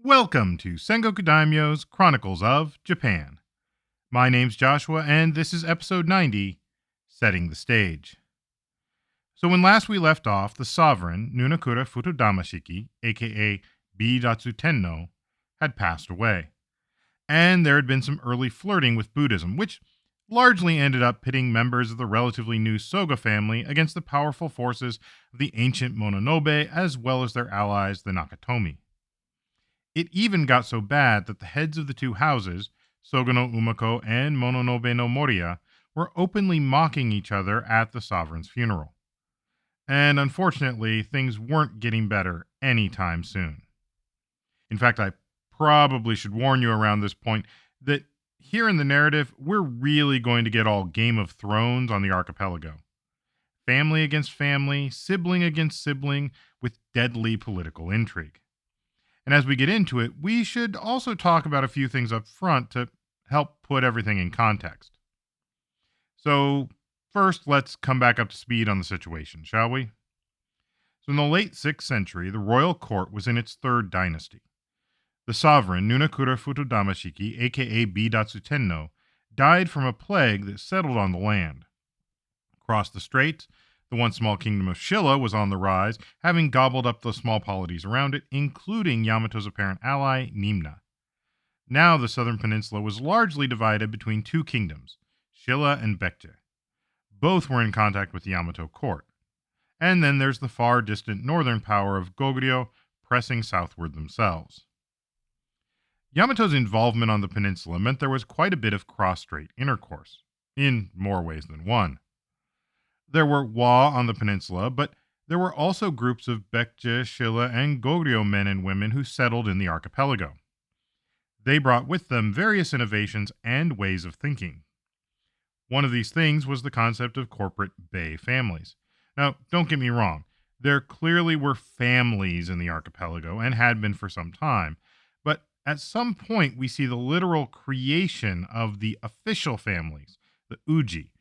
Welcome to Sengoku Daimyo's Chronicles of Japan. My name's Joshua, and this is episode 90, Setting the Stage. So when last we left off, the sovereign, Nunakura Futodamashiki, aka Bidatsu Tennou, had passed away. And there had been some early flirting with Buddhism, which largely ended up pitting members of the relatively new Soga family against the powerful forces of the ancient Mononobe, as well as their allies, the Nakatomi. It even got so bad that the heads of the two houses, Soga no Umako and Mononobe no Moriya, were openly mocking each other at the sovereign's funeral. And unfortunately, things weren't getting better anytime soon. In fact, I probably should warn you around this point that here in the narrative, we're really going to get all Game of Thrones on the archipelago. Family against family, sibling against sibling, with deadly political intrigue. And as we get into it, we should also talk about a few things up front to help put everything in context. So, first, let's come back up to speed on the situation, shall we? So, in the late 6th century, the royal court was in its third dynasty. The sovereign, Nunakura Futodamashiki, aka Bidatsu Tennou, died from a plague that settled on the land. Across the straits, the once small kingdom of Shilla was on the rise, having gobbled up the small polities around it, including Yamato's apparent ally, Nimna. Now the southern peninsula was largely divided between two kingdoms, Shilla and Baekje. Both were in contact with the Yamato court. And then there's the far distant northern power of Goguryeo pressing southward themselves. Yamato's involvement on the peninsula meant there was quite a bit of cross-strait intercourse, in more ways than one. There were Wa on the peninsula, but there were also groups of Baekje, Shilla, and Goguryeo men and women who settled in the archipelago. They brought with them various innovations and ways of thinking. One of these things was the concept of corporate bay families. Now, don't get me wrong, there clearly were families in the archipelago and had been for some time, but at some point we see the literal creation of the official families, the uji,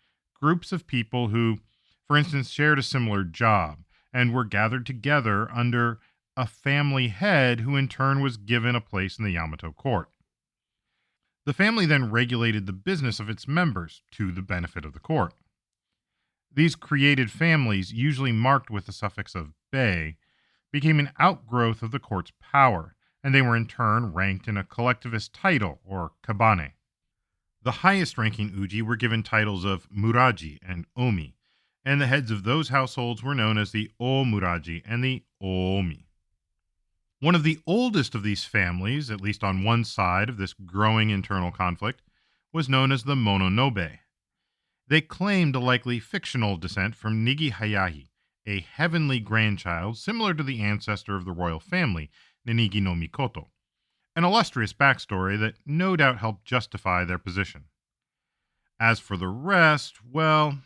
groups of people who, for instance, shared a similar job and were gathered together under a family head who in turn was given a place in the Yamato court. The family then regulated the business of its members to the benefit of the court. These created families, usually marked with the suffix of "bei," became an outgrowth of the court's power, and they were in turn ranked in a collectivist title, or kabane. The highest-ranking uji were given titles of muraji and omi, and the heads of those households were known as the o-muraji and the o-omi. One of the oldest of these families, at least on one side of this growing internal conflict, was known as the Mononobe. They claimed a likely fictional descent from Nigi Hayahi, a heavenly grandchild similar to the ancestor of the royal family, Nenigi no Mikoto, an illustrious backstory that no doubt helped justify their position. As for the rest, well,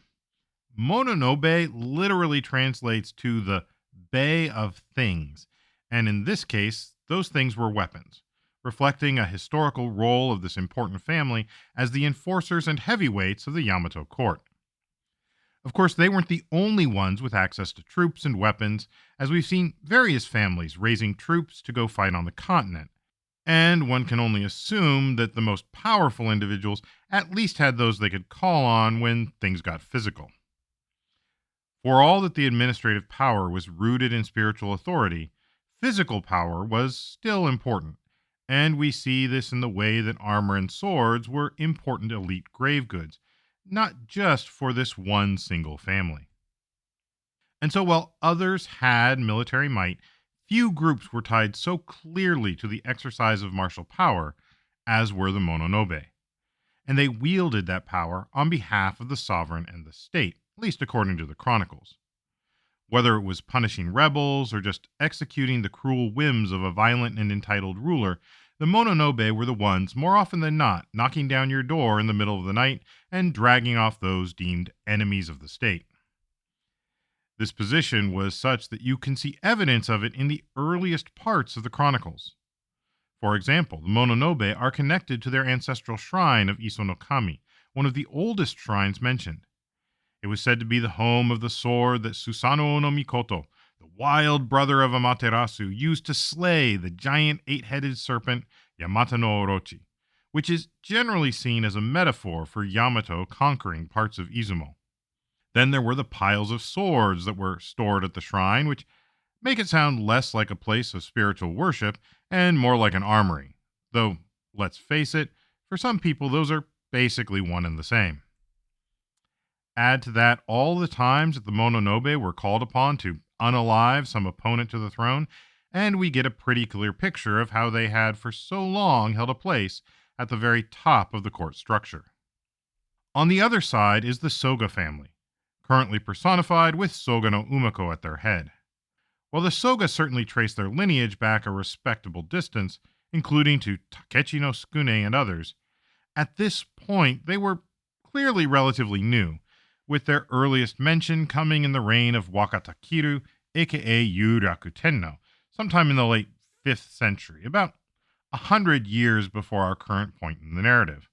Mononobe literally translates to the Bay of Things, and in this case, those things were weapons, reflecting a historical role of this important family as the enforcers and heavyweights of the Yamato court. Of course, they weren't the only ones with access to troops and weapons, as we've seen various families raising troops to go fight on the continent. And one can only assume that the most powerful individuals at least had those they could call on when things got physical. For all that the administrative power was rooted in spiritual authority, physical power was still important, and we see this in the way that armor and swords were important elite grave goods, not just for this one single family. And so while others had military might, few groups were tied so clearly to the exercise of martial power as were the Mononobe. And they wielded that power on behalf of the sovereign and the state, at least according to the Chronicles. Whether it was punishing rebels or just executing the cruel whims of a violent and entitled ruler, the Mononobe were the ones, more often than not, knocking down your door in the middle of the night and dragging off those deemed enemies of the state. This position was such that you can see evidence of it in the earliest parts of the Chronicles. For example, the Mononobe are connected to their ancestral shrine of Iso no Kami, one of the oldest shrines mentioned. It was said to be the home of the sword that Susanoo no Mikoto, the wild brother of Amaterasu, used to slay the giant eight-headed serpent Yamato no Orochi, which is generally seen as a metaphor for Yamato conquering parts of Izumo. Then there were the piles of swords that were stored at the shrine, which make it sound less like a place of spiritual worship and more like an armory. Though, let's face it, for some people those are basically one and the same. Add to that all the times that the Mononobe were called upon to unalive some opponent to the throne, and we get a pretty clear picture of how they had for so long held a place at the very top of the court structure. On the other side is the Soga family, currently personified with Soga no Umako at their head. While the Soga certainly trace their lineage back a respectable distance, including to Takechi no Sukune and others, at this point they were clearly relatively new, with their earliest mention coming in the reign of Wakatakiru, aka Yuraku Tennou, sometime in the late 5th century, about 100 years before our current point in the narrative.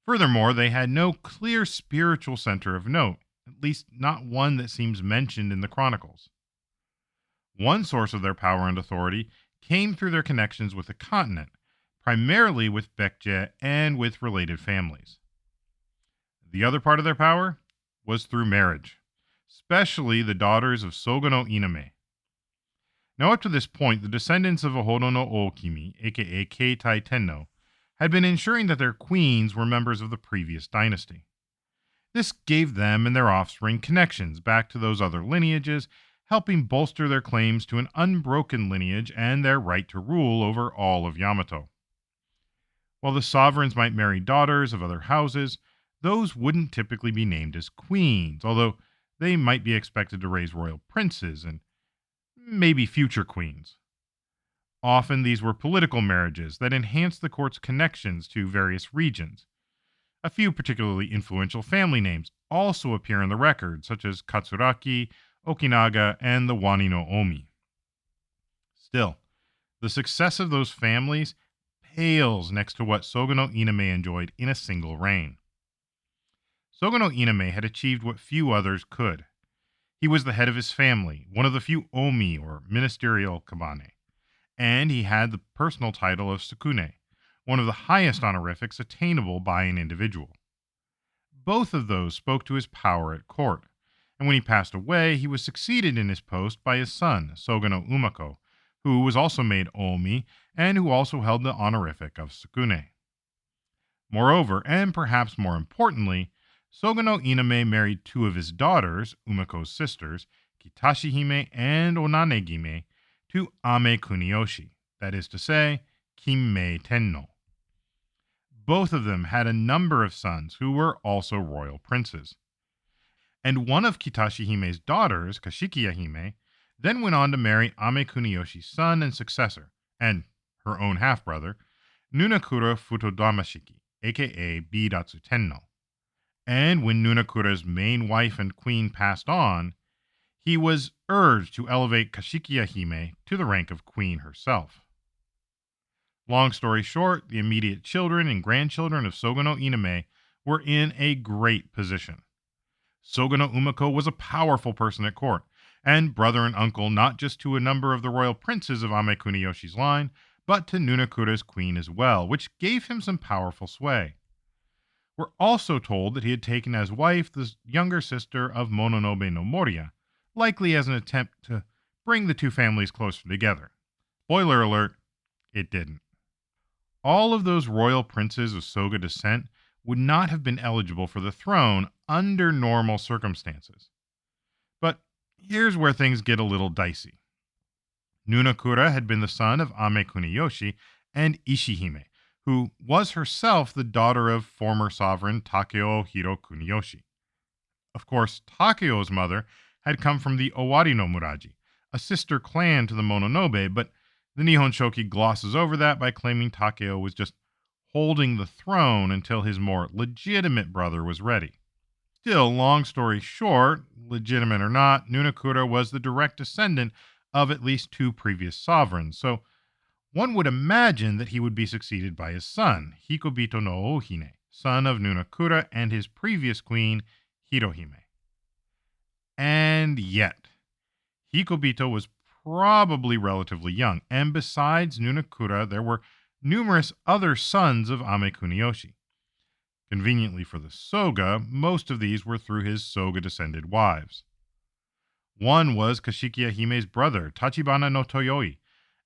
Furthermore, they had no clear spiritual center of note, at least not one that seems mentioned in the Chronicles. One source of their power and authority came through their connections with the continent, primarily with Baekje and with related families. The other part of their power was through marriage, especially the daughters of Soga no Iname. Now, up to this point, the descendants of Ohodo no Okimi, aka Keitai Tenno, had been ensuring that their queens were members of the previous dynasty. This gave them and their offspring connections back to those other lineages, helping bolster their claims to an unbroken lineage and their right to rule over all of Yamato. While the sovereigns might marry daughters of other houses, those wouldn't typically be named as queens, although they might be expected to raise royal princes and maybe future queens. Often these were political marriages that enhanced the court's connections to various regions. A few particularly influential family names also appear in the record, such as Katsuraki, Okinaga, and the Wani no Omi. Still, the success of those families pales next to what Soga no Iname enjoyed in a single reign. Soga no Iname had achieved what few others could. He was the head of his family, one of the few Omi, or ministerial kabane, and he had the personal title of Sukune, one of the highest honorifics attainable by an individual. Both of those spoke to his power at court, and when he passed away, he was succeeded in his post by his son, Soga no Umako, who was also made Omi and who also held the honorific of Sukune. Moreover, and perhaps more importantly, Soga no Iname married two of his daughters, Umako's sisters, Kitashi Hime and Onanegime, to Ame Kuniyoshi, that is to say, Kimmei Tenno. Both of them had a number of sons who were also royal princes. And one of Kitashi Hime's daughters, Kashikiya Hime, then went on to marry Ame Kuniyoshi's son and successor, and her own half-brother, Nunakura Futodamashiki, aka Bidatsu Tennou. And when Nunakura's main wife and queen passed on, he was urged to elevate Kashikiya Hime to the rank of queen herself. Long story short, the immediate children and grandchildren of Soga no Iname were in a great position. Soga no Umako was a powerful person at court, and brother and uncle not just to a number of the royal princes of Ame Kuniyoshi's line, but to Nunakura's queen as well, which gave him some powerful sway. We're also told that he had taken as wife the younger sister of Mononobe no Moriya, likely as an attempt to bring the two families closer together. Spoiler alert, it didn't. All of those royal princes of Soga descent would not have been eligible for the throne under normal circumstances. But here's where things get a little dicey. Nunakura had been the son of Ame Kuniyoshi and Ishihime, who was herself the daughter of former sovereign Takeo Hiro Kuniyoshi. Of course, Takeo's mother had come from the Owari no Muraji, a sister clan to the Mononobe, but the Nihon Shoki glosses over that by claiming Takeo was just holding the throne until his more legitimate brother was ready. Still, long story short, legitimate or not, Nunakura was the direct descendant of at least two previous sovereigns, so one would imagine that he would be succeeded by his son, Hikobito no Ohine, son of Nunakura and his previous queen, Hirohime. And yet, Hikobito was probably relatively young, and besides Nunakura, there were numerous other sons of Ame Kuniyoshi. Conveniently for the Soga, most of these were through his Soga descended wives. One was Kashikiya Hime's brother, Tachibana no Toyoi,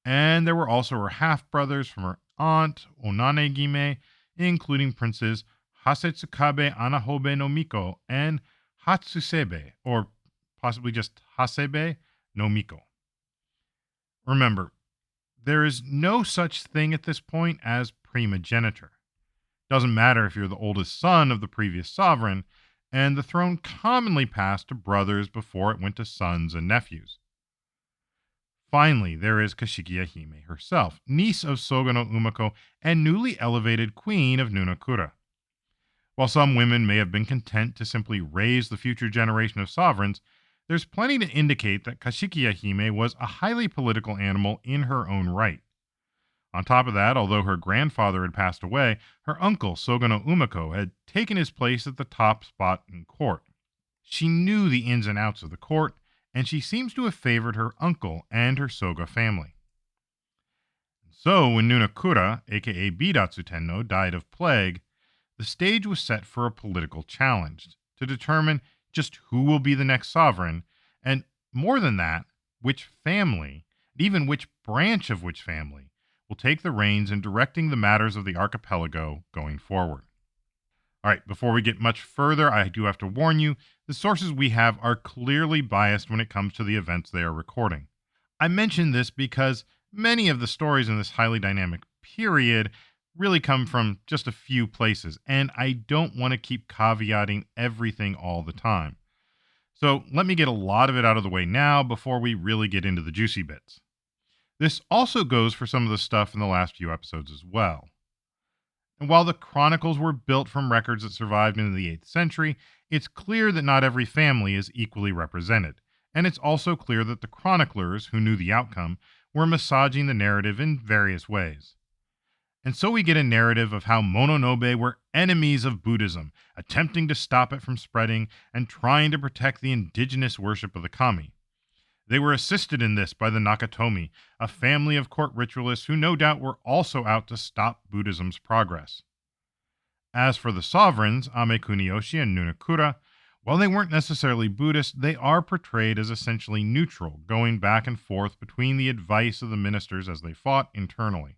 and there were also her half brothers from her aunt, Onanegime, including princes Hasetsukabe Anahobe no Miko and Hatsusebe, or possibly just Hasebe no Miko. Remember, there is no such thing at this point as primogeniture. Doesn't matter if you're the oldest son of the previous sovereign, and the throne commonly passed to brothers before it went to sons and nephews. Finally, there is Kashikiya Hime herself, niece of Soga no Umako and newly elevated queen of Nunakura. While some women may have been content to simply raise the future generation of sovereigns, there's plenty to indicate that Kashikiya Hime was a highly political animal in her own right. On top of that, although her grandfather had passed away, her uncle, Soga no Umako, had taken his place at the top spot in court. She knew the ins and outs of the court, and she seems to have favored her uncle and her Soga family. So, when Nunakura, aka Bidatsu Tennou, died of plague, the stage was set for a political challenge to determine just who will be the next sovereign, and more than that, which family, and even which branch of which family, will take the reins in directing the matters of the archipelago going forward. All right, before we get much further, I do have to warn you the sources we have are clearly biased when it comes to the events they are recording. I mention this because many of the stories in this highly dynamic period really come from just a few places, and I don't want to keep caveating everything all the time. So let me get a lot of it out of the way now before we really get into the juicy bits. This also goes for some of the stuff in the last few episodes as well. And while the Chronicles were built from records that survived into the 8th century, it's clear that not every family is equally represented. And it's also clear that the chroniclers, who knew the outcome, were massaging the narrative in various ways. And so we get a narrative of how Mononobe were enemies of Buddhism, attempting to stop it from spreading and trying to protect the indigenous worship of the kami. They were assisted in this by the Nakatomi, a family of court ritualists who no doubt were also out to stop Buddhism's progress. As for the sovereigns, Ame Kuniyoshi and Nunakura, while they weren't necessarily Buddhist, they are portrayed as essentially neutral, going back and forth between the advice of the ministers as they fought internally.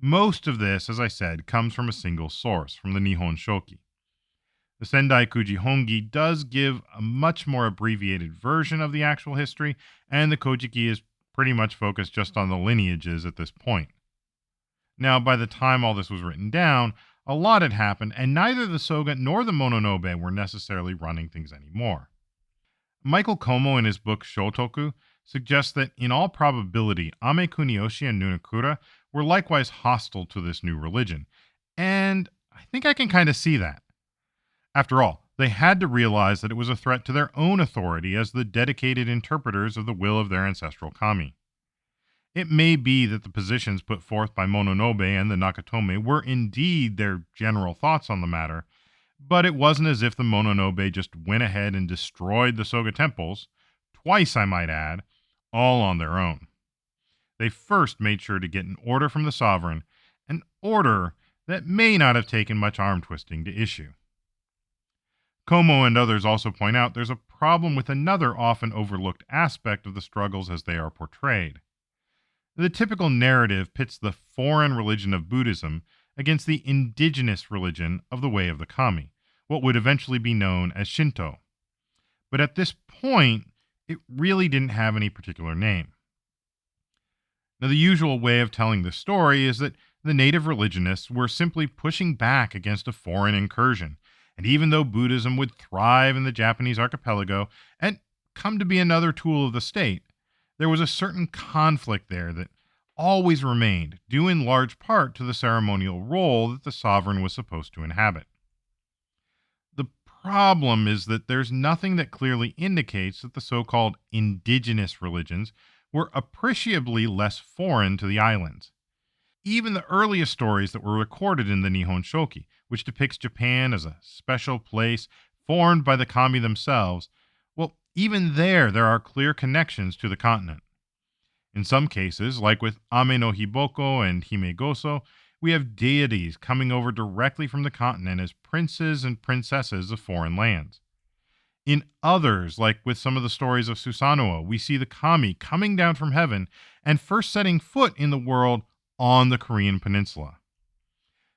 Most of this, as I said, comes from a single source, from the Nihon Shoki. The Sendai Kuji Hongi does give a much more abbreviated version of the actual history, and the Kojiki is pretty much focused just on the lineages at this point. Now, by the time all this was written down, a lot had happened, and neither the Soga nor the Mononobe were necessarily running things anymore. Michael Como, in his book Shotoku, suggests that in all probability, Ame Kuniyoshi and Nunakura were likewise hostile to this new religion, and I think I can kind of see that. After all, they had to realize that it was a threat to their own authority as the dedicated interpreters of the will of their ancestral kami. It may be that the positions put forth by Mononobe and the Nakatomi were indeed their general thoughts on the matter, but it wasn't as if the Mononobe just went ahead and destroyed the Soga temples, twice I might add, all on their own. They first made sure to get an order from the sovereign, an order that may not have taken much arm twisting to issue. Como and others also point out there's a problem with another often overlooked aspect of the struggles as they are portrayed. The typical narrative pits the foreign religion of Buddhism against the indigenous religion of the Way of the Kami, what would eventually be known as Shinto. But at this point, it really didn't have any particular name. Now, the usual way of telling the story is that the native religionists were simply pushing back against a foreign incursion. And even though Buddhism would thrive in the Japanese archipelago and come to be another tool of the state, there was a certain conflict there that always remained, due in large part to the ceremonial role that the sovereign was supposed to inhabit. The problem is that there's nothing that clearly indicates that the so-called indigenous religions were appreciably less foreign to the islands. Even the earliest stories that were recorded in the Nihon Shoki, which depicts Japan as a special place formed by the kami themselves, well, Even there are clear connections to the continent. In some cases, like with Ame no Hiboko and Himegoso, we have deities coming over directly from the continent as princes and princesses of foreign lands. In others, like with some of the stories of Susanoo, we see the kami coming down from heaven and first setting foot in the world on the Korean peninsula.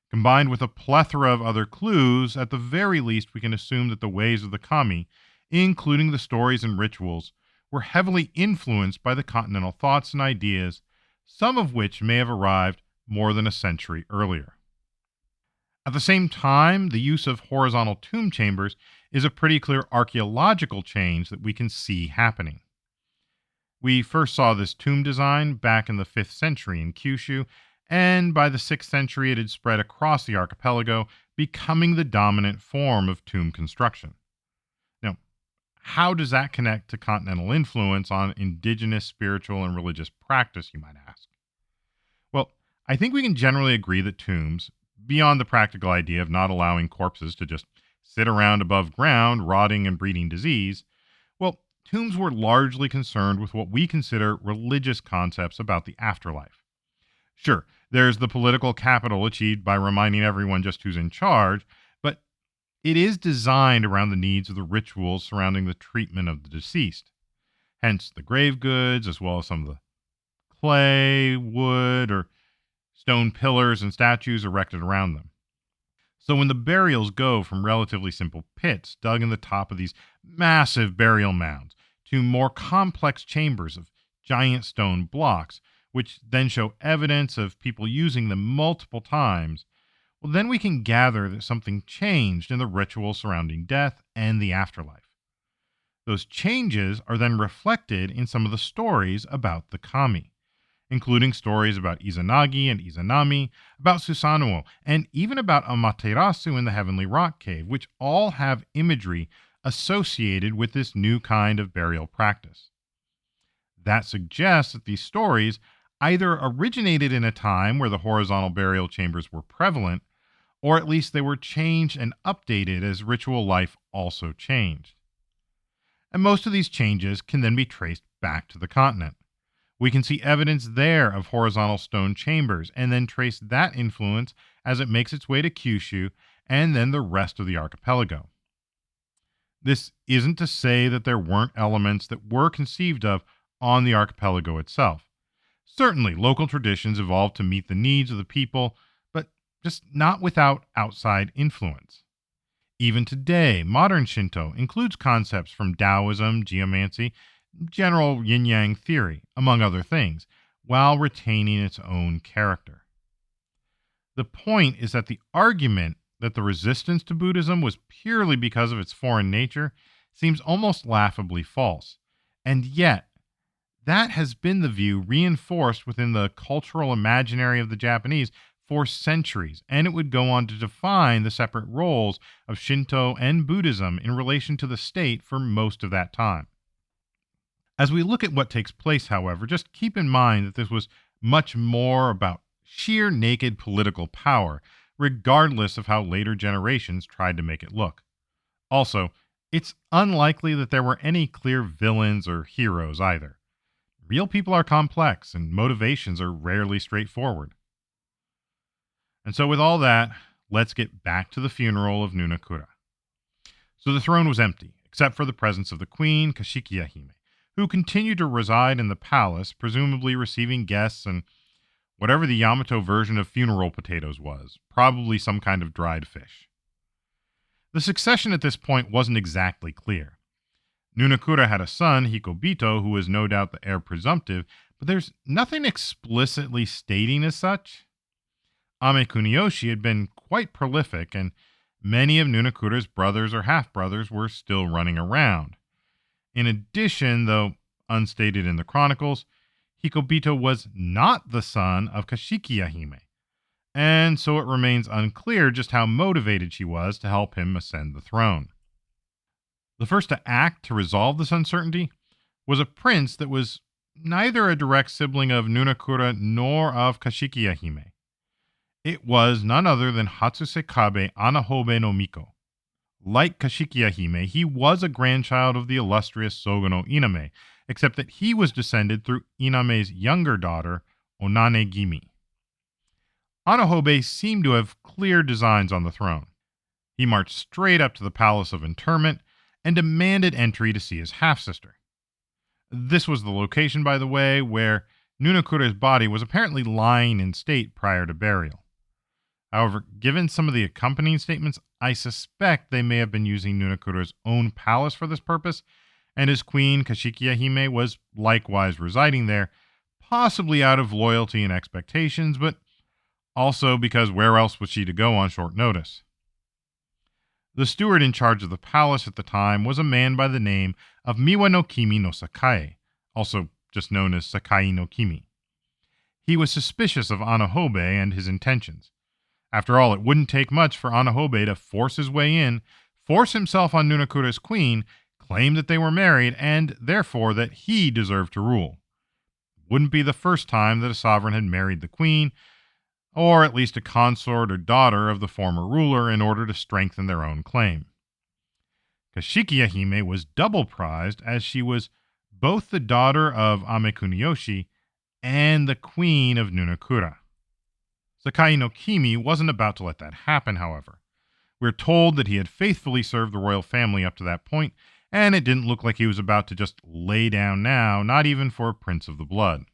Combined with a plethora of other clues, at the very least, we can assume that the ways of the kami, including the stories and rituals, were heavily influenced by the continental thoughts and ideas, some of which may have arrived more than a century earlier. At the same time, the use of horizontal tomb chambers is a pretty clear archaeological change that we can see happening. We first saw this tomb design back in the 5th century in Kyushu, and by the 6th century it had spread across the archipelago, becoming the dominant form of tomb construction. Now, how does that connect to continental influence on indigenous spiritual and religious practice, you might ask? Well, I think we can generally agree that tombs, beyond the practical idea of not allowing corpses to just sit around above ground, rotting and breeding disease, well, tombs were largely concerned with what we consider religious concepts about the afterlife. Sure, there's the political capital achieved by reminding everyone just who's in charge, but it is designed around the needs of the rituals surrounding the treatment of the deceased. Hence the grave goods, as well as some of the clay, wood, or stone pillars and statues erected around them. So when the burials go from relatively simple pits dug in the top of these massive burial mounds to more complex chambers of giant stone blocks, which then show evidence of people using them multiple times, well, then we can gather that something changed in the ritual surrounding death and the afterlife. Those changes are then reflected in some of the stories about the kami, including stories about Izanagi and Izanami, about Susanoo, and even about Amaterasu in the Heavenly Rock Cave, which all have imagery associated with this new kind of burial practice. That suggests that these stories either originated in a time where the horizontal burial chambers were prevalent, or at least they were changed and updated as ritual life also changed. And most of these changes can then be traced back to the continent. We can see evidence there of horizontal stone chambers and then trace that influence as it makes its way to Kyushu and then the rest of the archipelago. This isn't to say that there weren't elements that were conceived of on the archipelago itself. Certainly, local traditions evolved to meet the needs of the people, but just not without outside influence. Even today, modern Shinto includes concepts from Taoism, geomancy, general yin-yang theory, among other things, while retaining its own character. The point is that the argument that the resistance to Buddhism was purely because of its foreign nature seems almost laughably false. And yet, that has been the view reinforced within the cultural imaginary of the Japanese for centuries, and it would go on to define the separate roles of Shinto and Buddhism in relation to the state for most of that time. As we look at what takes place, however, just keep in mind that this was much more about sheer naked political power, regardless of how later generations tried to make it look. Also, it's unlikely that there were any clear villains or heroes either. Real people are complex, and motivations are rarely straightforward. And so with all that, let's get back to the funeral of Nunakura. So the throne was empty, except for the presence of the queen, Kashikiya-hime, who continued to reside in the palace, presumably receiving guests and whatever the Yamato version of funeral potatoes was, probably some kind of dried fish. The succession at this point wasn't exactly clear. Nunakura had a son, Hikobito, who was no doubt the heir presumptive, but there's nothing explicitly stating as such. Ame Kuniyoshi had been quite prolific, and many of Nunakura's brothers or half-brothers were still running around. In addition, though unstated in the Chronicles, Hikobito was not the son of Kashikiya-hime, and so it remains unclear just how motivated she was to help him ascend the throne. The first to act to resolve this uncertainty was a prince that was neither a direct sibling of Nunakura nor of Kashikiya-hime. It was none other than Hatsusekabe Anahobe no Miko. Like Kashikiya Hime, he was a grandchild of the illustrious Soga no Iname, except that he was descended through Iname's younger daughter, Onane Gimi. Anahobe seemed to have clear designs on the throne. He marched straight up to the palace of interment and demanded entry to see his half-sister. This was the location, by the way, where Nunakura's body was apparently lying in state prior to burial. However, given some of the accompanying statements, I suspect they may have been using Nunakura's own palace for this purpose, and his queen, Kashikiya Hime, was likewise residing there, possibly out of loyalty and expectations, but also because where else was she to go on short notice? The steward in charge of the palace at the time was a man by the name of Miwa no Kimi no Sakai, also just known as Sakai no Kimi. He was suspicious of Anahobe and his intentions. After all, it wouldn't take much for Anahobe to force his way in, force himself on Nunakura's queen, claim that they were married, and therefore that he deserved to rule. It wouldn't be the first time that a sovereign had married the queen, or at least a consort or daughter of the former ruler, in order to strengthen their own claim. Kashikiya Hime was double prized, as she was both the daughter of Ame Kuniyoshi and the queen of Nunakura. Sakai no Kimi wasn't about to let that happen, however. We're told that he had faithfully served the royal family up to that point, and it didn't look like he was about to just lay down now, not even for a prince of the blood.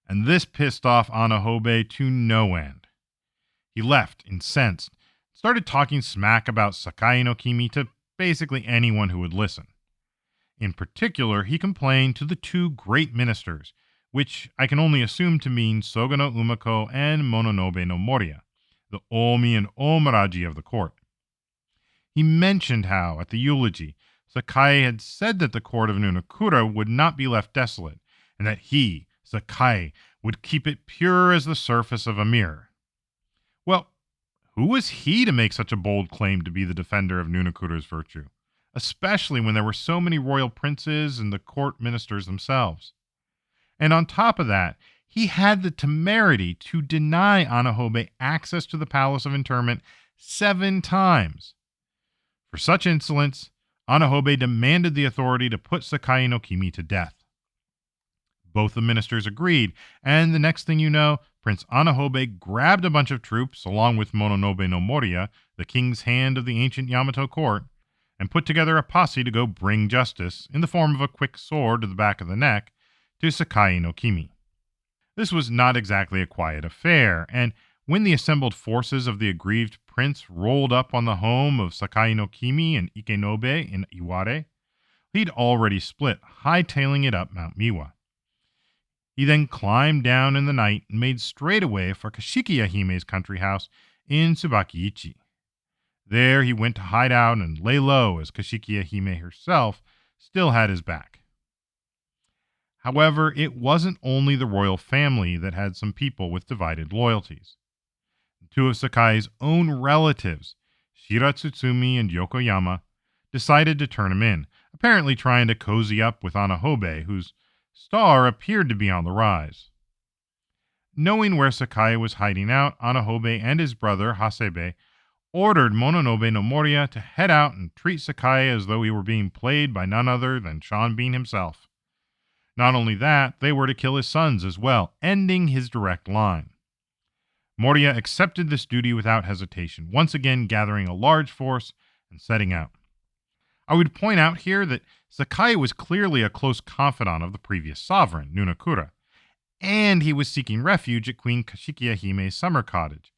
And this pissed off Anahobe to no end. He left, incensed, started talking smack about Sakai no Kimi to basically anyone who would listen. In particular, he complained to the two great ministers, which I can only assume to mean Soga no Umako and Mononobe no Moriya, the Omi and Omaraji of the court. He mentioned how, at the eulogy, Sakai had said that the court of Nunakura would not be left desolate, and that he, Sakai, would keep it pure as the surface of a mirror. Well, who was he to make such a bold claim to be the defender of Nunakura's virtue, especially when there were so many royal princes and the court ministers themselves? And on top of that, he had the temerity to deny Anahobe access to the palace of interment 7 times. For such insolence, Anahobe demanded the authority to put Sakai no Kimi to death. Both the ministers agreed, and the next thing you know, Prince Anahobe grabbed a bunch of troops, along with Mononobe no Moriya, the king's hand of the ancient Yamato court, and put together a posse to go bring justice, in the form of a quick sword to the back of the neck, to Sakai no Kimi. This was not exactly a quiet affair, and when the assembled forces of the aggrieved prince rolled up on the home of Sakai no Kimi and Ikenobe in Iware, he'd already split, hightailing it up Mount Miwa. He then climbed down in the night and made straight away for Kashikiya Hime's country house in Tsubaki-ichi. There he went to hide out and lay low, as Kashikiya Hime herself still had his back. However, it wasn't only the royal family that had some people with divided loyalties. 2 of Sakai's own relatives, Shiratsutsumi and Yokoyama, decided to turn him in, apparently trying to cozy up with Anahobe, whose star appeared to be on the rise. Knowing where Sakai was hiding out, Anahobe and his brother, Hasebe, ordered Mononobe no Moriya to head out and treat Sakai as though he were being played by none other than Sean Bean himself. Not only that, they were to kill his sons as well, ending his direct line. Moriya accepted this duty without hesitation, once again gathering a large force and setting out. I would point out here that Sakai was clearly a close confidant of the previous sovereign, Nunakura, and he was seeking refuge at Queen Kashikiya Hime's summer cottage.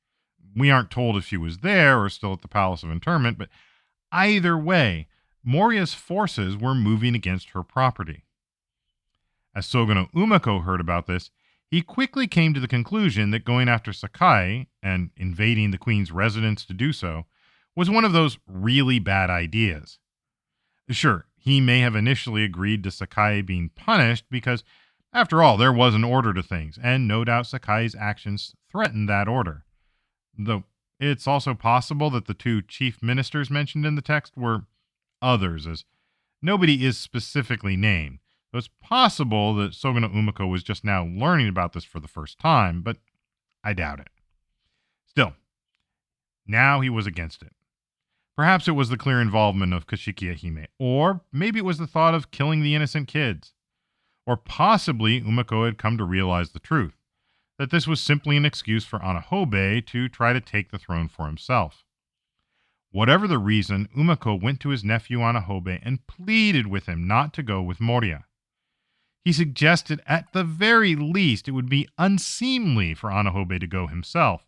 We aren't told if she was there or still at the palace of interment, but either way, Moriya's forces were moving against her property. As Soga no Umako heard about this, he quickly came to the conclusion that going after Sakai, and invading the queen's residence to do so, was one of those really bad ideas. Sure, he may have initially agreed to Sakai being punished because, after all, there was an order to things, and no doubt Sakai's actions threatened that order. Though it's also possible that the 2 chief ministers mentioned in the text were others, as nobody is specifically named. So it's possible that Soga no Umako was just now learning about this for the first time, but I doubt it. Still, now he was against it. Perhaps it was the clear involvement of Kashikiya Hime, or maybe it was the thought of killing the innocent kids. Or possibly Umako had come to realize the truth, that this was simply an excuse for Anahobe to try to take the throne for himself. Whatever the reason, Umako went to his nephew Anahobe and pleaded with him not to go with Moriya. He suggested at the very least it would be unseemly for Anahobe to go himself.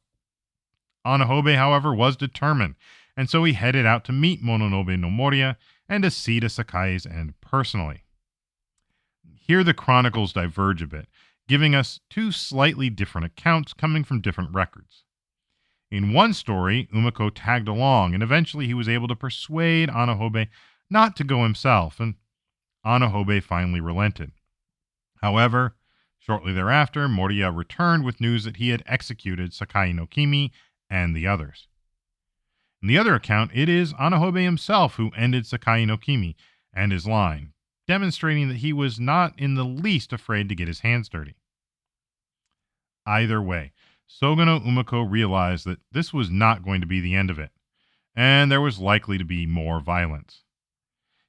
Anahobe, however, was determined, and so he headed out to meet Mononobe no Moriya and to see to Sakai's end personally. Here the chronicles diverge a bit, giving us two slightly different accounts coming from different records. In one story, Umako tagged along, and eventually he was able to persuade Anahobe not to go himself, and Anahobe finally relented. However, shortly thereafter, Moriya returned with news that he had executed Sakai no Kimi and the others. In the other account, it is Anahobe himself who ended Sakai no Kimi and his line, demonstrating that he was not in the least afraid to get his hands dirty. Either way, Soga no Umako realized that this was not going to be the end of it, and there was likely to be more violence.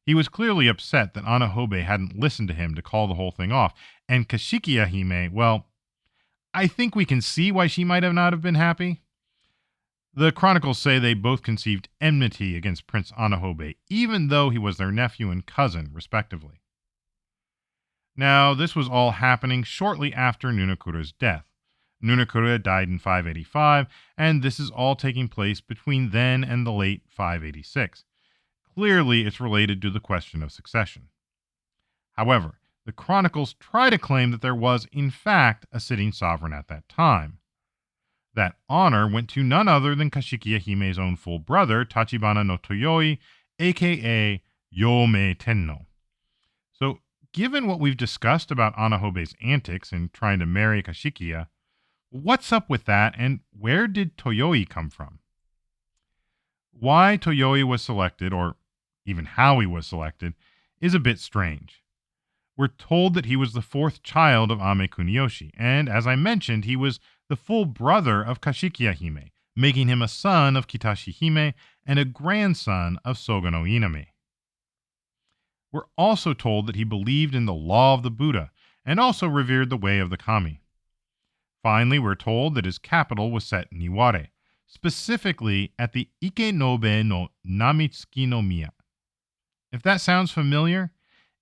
He was clearly upset that Anahobe hadn't listened to him to call the whole thing off, and Kashikiya Hime, well, I think we can see why she might have not have been happy. The chronicles say they both conceived enmity against Prince Anahobe, even though he was their nephew and cousin, respectively. Now, this was all happening shortly after Nunakura's death. Nunakura died in 585, and this is all taking place between then and the late 586. Clearly, it's related to the question of succession. However, the chronicles try to claim that there was, in fact, a sitting sovereign at that time. That honor went to none other than Kashikiya Hime's own full brother, Tachibana no Toyoi, aka Yomei Tennou. So, given what we've discussed about Anahobe's antics in trying to marry Kashikiya, what's up with that, and where did Toyoi come from? Why Toyoi was selected, or even how he was selected, is a bit strange. We're told that he was the fourth child of Ame Kuniyoshi, and as I mentioned, he was the full brother of Kashikiya Hime, making him a son of Kitashi Hime and a grandson of Soga no Iname. We're also told that he believed in the law of the Buddha and also revered the way of the Kami. Finally, we're told that his capital was set in Iware, specifically at the Ikenobe no Namitsuki no Miya. If that sounds familiar,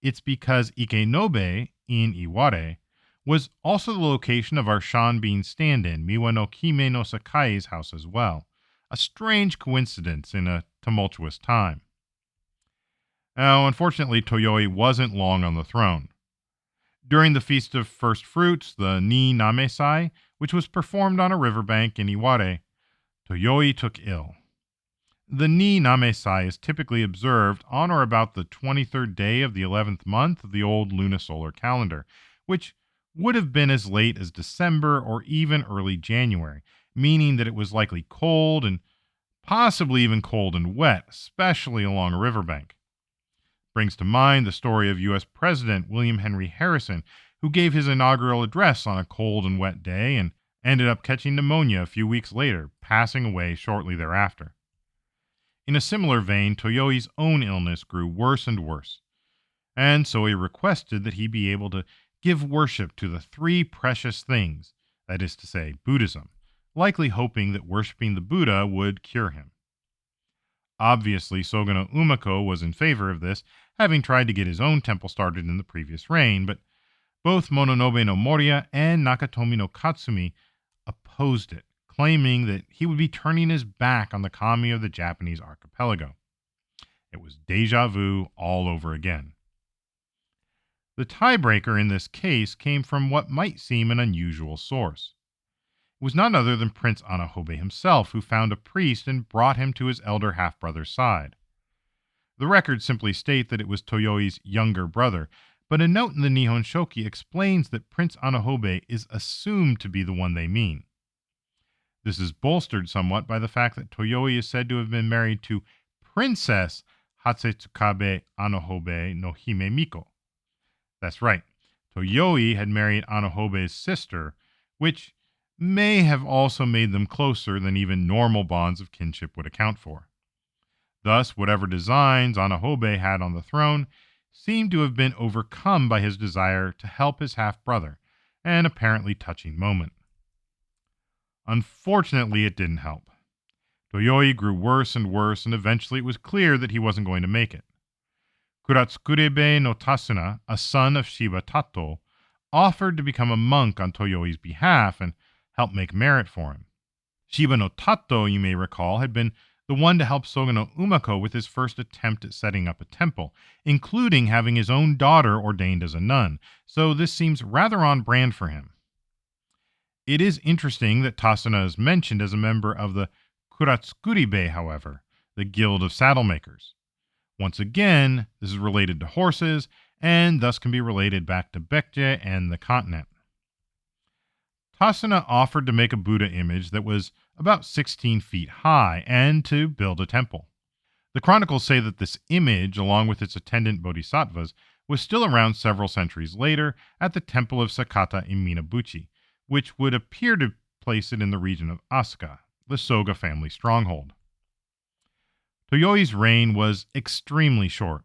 it's because Ikenobe in Iware was also the location of our Shanbin stand-in, Miwa no Kime no Sakai's house as well. A strange coincidence in a tumultuous time. Now, unfortunately, Toyoi wasn't long on the throne. During the Feast of First Fruits, the Ni Namesai, which was performed on a riverbank in Iware, Toyoi took ill. The Ni Namesai is typically observed on or about the 23rd day of the 11th month of the old lunisolar calendar, which would have been as late as December or even early January, meaning that it was likely cold and possibly even cold and wet, especially along a riverbank. Brings to mind the story of U.S. President William Henry Harrison, who gave his inaugural address on a cold and wet day and ended up catching pneumonia a few weeks later, passing away shortly thereafter. In a similar vein, Toyoi's own illness grew worse and worse, and so he requested that he be able to give worship to the three precious things, that is to say, Buddhism, likely hoping that worshiping the Buddha would cure him. Obviously, Soga no Umako was in favor of this, having tried to get his own temple started in the previous reign, but both Mononobe no Moriya and Nakatomi no Katsumi opposed it, claiming that he would be turning his back on the kami of the Japanese archipelago. It was deja vu all over again. The tiebreaker in this case came from what might seem an unusual source. It was none other than Prince Anahobe himself, who found a priest and brought him to his elder half-brother's side. The records simply state that it was Toyoi's younger brother, but a note in the Nihon Shoki explains that Prince Anahobe is assumed to be the one they mean. This is bolstered somewhat by the fact that Toyoi is said to have been married to Princess Hatsetsukabe Anahobe no Hime Miko. That's right, Toyoi had married Anahobe's sister, which may have also made them closer than even normal bonds of kinship would account for. Thus, whatever designs Anahobe had on the throne seemed to have been overcome by his desire to help his half-brother, an apparently touching moment. Unfortunately, it didn't help. Toyoi grew worse and worse, and eventually it was clear that he wasn't going to make it. Kuratsukurebe no Tasuna, a son of Shiba Tato, offered to become a monk on Toyoi's behalf and help make merit for him. Shiba no Tato, you may recall, had been the one to help Soga no Umako with his first attempt at setting up a temple, including having his own daughter ordained as a nun, so this seems rather on brand for him. It is interesting that Tasuna is mentioned as a member of the Kuratsukuribe, however, the Guild of Saddlemakers. Once again, this is related to horses, and thus can be related back to Baekje and the continent. Tasuna offered to make a Buddha image that was about 16 feet high and to build a temple. The Chronicles say that this image, along with its attendant bodhisattvas, was still around several centuries later at the temple of Sakata in Minabuchi, which would appear to place it in the region of Asuka, the Soga family stronghold. Toyoi's reign was extremely short,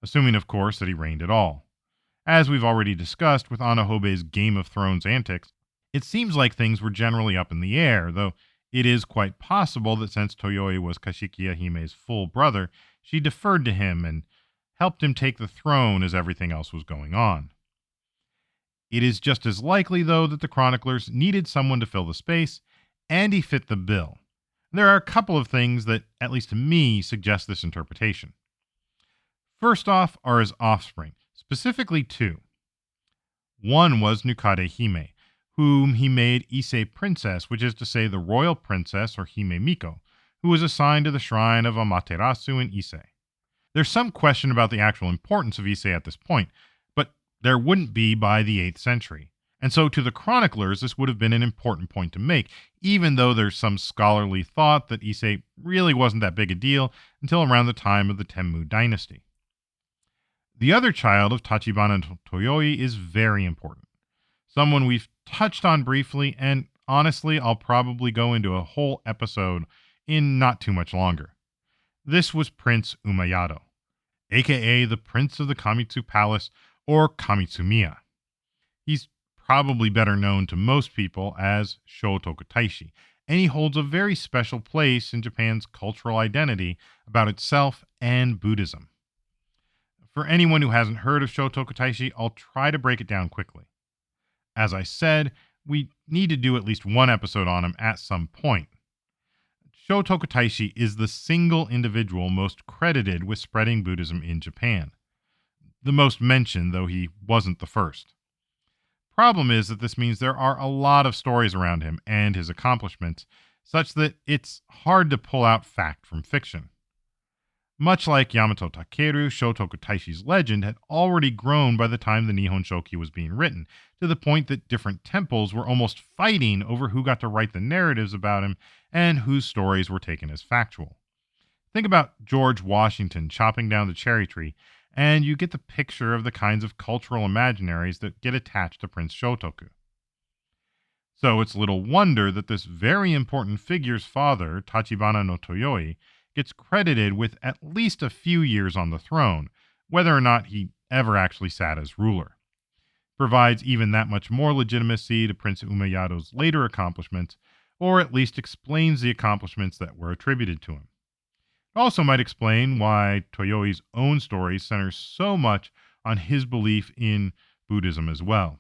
assuming, of course, that he reigned at all. As we've already discussed with Anahobe's Game of Thrones antics, it seems like things were generally up in the air, though it is quite possible that since Toyoi was Kashikiya Hime's full brother, she deferred to him and helped him take the throne as everything else was going on. It is just as likely, though, that the chroniclers needed someone to fill the space, and he fit the bill. There are a couple of things that, at least to me, suggest this interpretation. First off are his offspring, specifically two. One was Nukade Hime, whom he made Ise Princess, which is to say the royal princess or Hime Miko, who was assigned to the shrine of Amaterasu in Ise. There's some question about the actual importance of Ise at this point, but there wouldn't be by the 8th century. And so to the chroniclers, this would have been an important point to make, even though there's some scholarly thought that Ise really wasn't that big a deal until around the time of the Tenmu dynasty. The other child of Tachibana no Toyoi is very important. Someone we've touched on briefly, and honestly, I'll probably go into a whole episode in not too much longer. This was Prince Umayado, aka the Prince of the Kamitsu Palace, or Kamitsumiya. He's probably better known to most people as Shotoku Taishi, and he holds a very special place in Japan's cultural identity about itself and Buddhism. For anyone who hasn't heard of Shotoku Taishi, I'll try to break it down quickly. As I said, we need to do at least one episode on him at some point. Shotoku Taishi is the single individual most credited with spreading Buddhism in Japan. The most mentioned, though he wasn't the first. Problem is that this means there are a lot of stories around him and his accomplishments, such that it's hard to pull out fact from fiction. Much like Yamato Takeru, Shotoku Taishi's legend had already grown by the time the Nihon Shoki was being written, to the point that different temples were almost fighting over who got to write the narratives about him and whose stories were taken as factual. Think about George Washington chopping down the cherry tree, and you get the picture of the kinds of cultural imaginaries that get attached to Prince Shotoku. So it's little wonder that this very important figure's father, Tachibana no Toyoi, gets credited with at least a few years on the throne, whether or not he ever actually sat as ruler. Provides even that much more legitimacy to Prince Umayado's later accomplishments, or at least explains the accomplishments that were attributed to him. It also might explain why Toyoi's own story centers so much on his belief in Buddhism as well.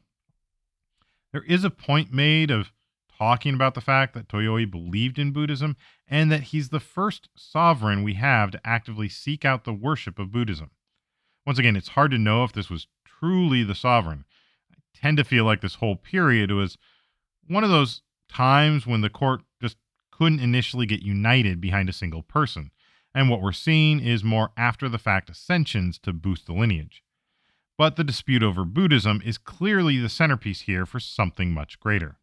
There is a point made of talking about the fact that Toyoi believed in Buddhism and that he's the first sovereign we have to actively seek out the worship of Buddhism. Once again, it's hard to know if this was truly the sovereign. I tend to feel like this whole period was one of those times when the court just couldn't initially get united behind a single person, and what we're seeing is more after-the-fact ascensions to boost the lineage. But the dispute over Buddhism is clearly the centerpiece here for something much greater.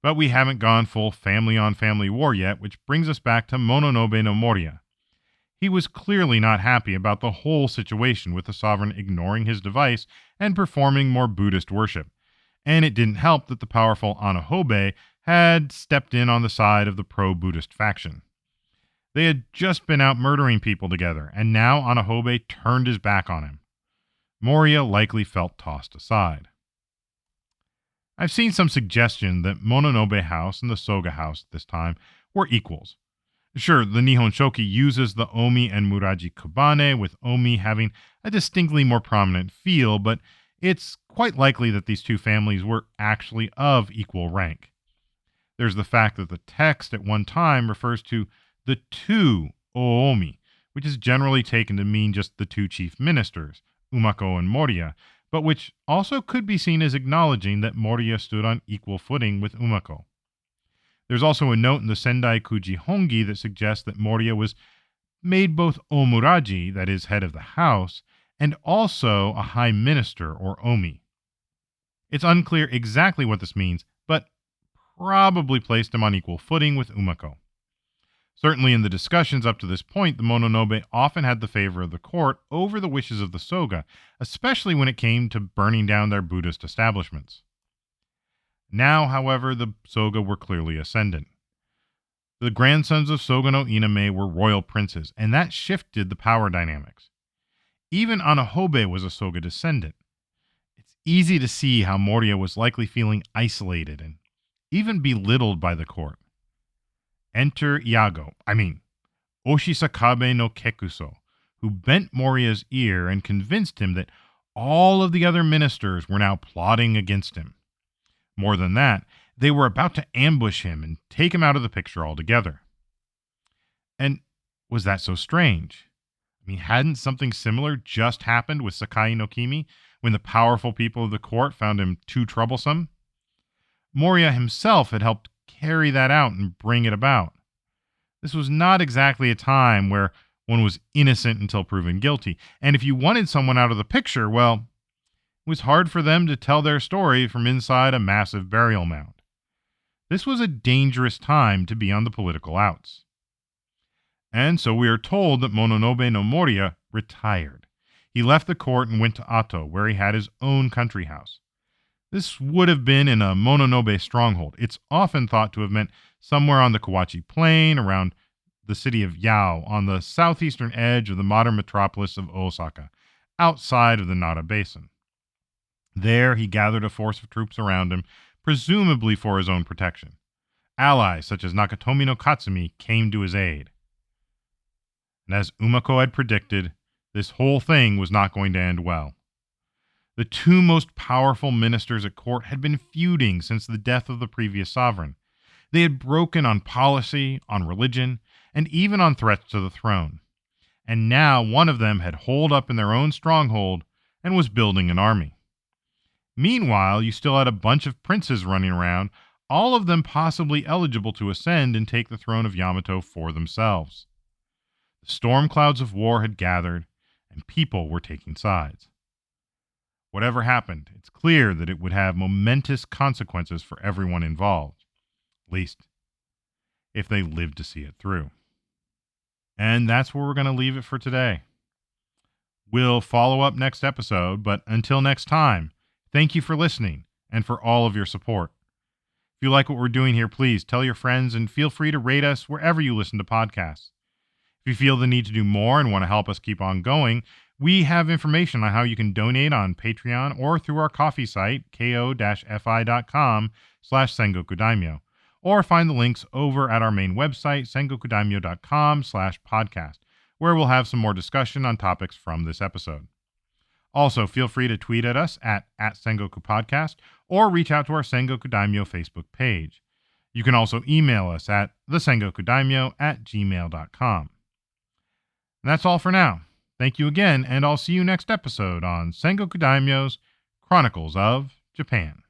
But we haven't gone full family-on-family war yet, which brings us back to Mononobe no Moriya. He was clearly not happy about the whole situation with the sovereign ignoring his device and performing more Buddhist worship, and it didn't help that the powerful Anahobe had stepped in on the side of the pro-Buddhist faction. They had just been out murdering people together, and now Mononobe turned his back on him. Moriya likely felt tossed aside. I've seen some suggestion that Mononobe House and the Soga House this time were equals. Sure, the Nihon Shoki uses the Omi and Muraji Kubane, with Omi having a distinctly more prominent feel, but it's quite likely that these two families were actually of equal rank. There's the fact that the text at one time refers to the two Oomi, which is generally taken to mean just the two chief ministers, Umako and Moriya, but which also could be seen as acknowledging that Moriya stood on equal footing with Umako. There's also a note in the Sendai Kuji Hongi that suggests that Moriya was made both Omuraji, that is, head of the house, and also a high minister, or Omi. It's unclear exactly what this means, but probably placed him on equal footing with Umako. Certainly in the discussions up to this point, the Mononobe often had the favor of the court over the wishes of the Soga, especially when it came to burning down their Buddhist establishments. Now, however, the Soga were clearly ascendant. The grandsons of Soga no Iname were royal princes, and that shifted the power dynamics. Even Mononobe was a Soga descendant. It's easy to see how Moriya was likely feeling isolated and even belittled by the court. Enter Oshisakabe no Kekuso, who bent Moriya's ear and convinced him that all of the other ministers were now plotting against him. More than that, they were about to ambush him and take him out of the picture altogether. And was that so strange? Hadn't something similar just happened with Sakai no Kimi when the powerful people of the court found him too troublesome? Moriya himself had helped carry that out and bring it about. This was not exactly a time where one was innocent until proven guilty, and if you wanted someone out of the picture, well, it was hard for them to tell their story from inside a massive burial mound. This was a dangerous time to be on the political outs. And so we are told that Mononobe no Moriya retired. He left the court and went to Ato, where he had his own country house. This would have been in a Mononobe stronghold. It's often thought to have meant somewhere on the Kawachi Plain, around the city of Yao, on the southeastern edge of the modern metropolis of Osaka, outside of the Nara Basin. There he gathered a force of troops around him, presumably for his own protection. Allies such as Nakatomi no Katsumi came to his aid. And as Umako had predicted, this whole thing was not going to end well. The two most powerful ministers at court had been feuding since the death of the previous sovereign. They had broken on policy, on religion, and even on threats to the throne. And now one of them had holed up in their own stronghold and was building an army. Meanwhile, you still had a bunch of princes running around, all of them possibly eligible to ascend and take the throne of Yamato for themselves. The storm clouds of war had gathered, and people were taking sides. Whatever happened, it's clear that it would have momentous consequences for everyone involved, at least if they lived to see it through. And that's where we're going to leave it for today. We'll follow up next episode, but until next time, thank you for listening and for all of your support. If you like what we're doing here, please tell your friends and feel free to rate us wherever you listen to podcasts. If you feel the need to do more and want to help us keep on going, we have information on how you can donate on Patreon or through our coffee site, ko-fi.com/Sengoku Daimyo, or find the links over at our main website, sengokudaimyo.com/podcast, where we'll have some more discussion on topics from this episode. Also, feel free to tweet at us at Sengoku Podcast or reach out to our Sengoku Daimyo Facebook page. You can also email us at thesengokudaimyo@gmail.com. And that's all for now. Thank you again, and I'll see you next episode on Sengoku Daimyo's Chronicles of Japan.